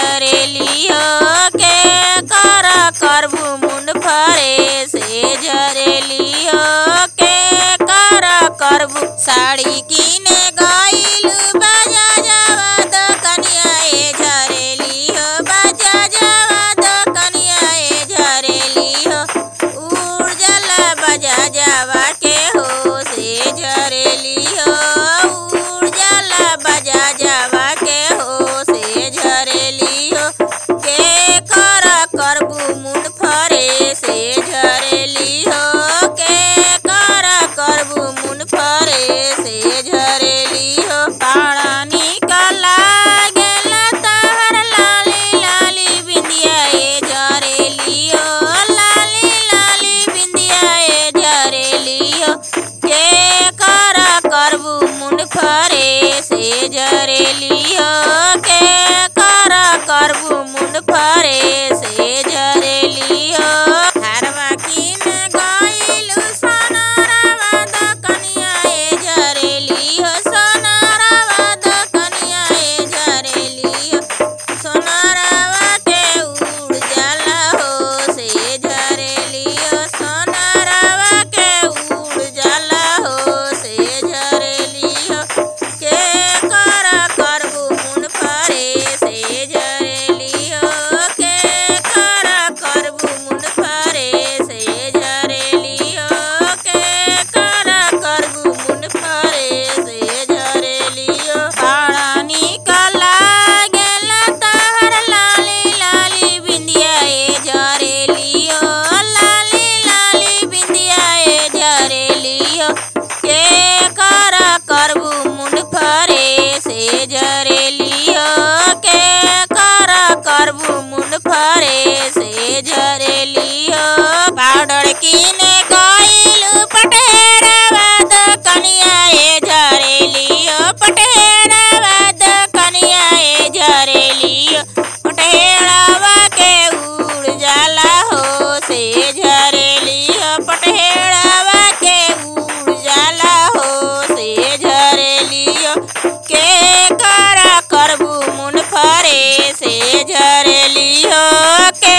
झरेली हो के कर करबू मुंड फरे से झरेली हो के कर करबू साड़ी किने गइलू बाजा जावा द कनिया ए झरेली हो बाजा जावा द कनिया ए झरेली हो उड़ जाला बाजा जावा के हो से झरेली हो उड़ जाला बाजा जावा के हो से झरेली हो के कर करबू मुंड फरे से झरेली हो के कर करबू मुंड फरे से झरेली हो पाड़ा निकला गेल तहर लाली लाली बिंदिया ए झरेली हो लाली लाली बिंदिया ए झरेली हो के कर करबू मुंड फरे से झरेली हो के कर करबू मुंड फरे से झरेली हो हरवा किन गइलू सोनारवा द कनिया ए झरेली हो सोनारवा द कनिया ए झरेली हो सोनारवा के उड़ जाला हो से झरेली हो सोनारवा के उड़ जाला हो से झरेली हो के कर करबू मुंड फरे से झरेली हो के कर करबू मुंड फरे से झरेली हो के कर करबू मुंड फरे से झरेली हो पाड़ा निकला गेल तहर लाली लाली बिंदिया ए झरेली हो लाली लाली बिंदिया ए झरेली हो के कर करबू मुंड फरे से झरेली हो के कर करबू मुंड फरे से झरेली हो पाउडर किने गइलू पटेरवा द कनिया ए झरेली हो पटेरवा द कनिया ए झरेली हो पटेरवा के उड़ जाला हो से झरेली हो पटेरवा के उड़ जाला हो से झरेली हो के कर करबू मुंड फरे से झरेली हो के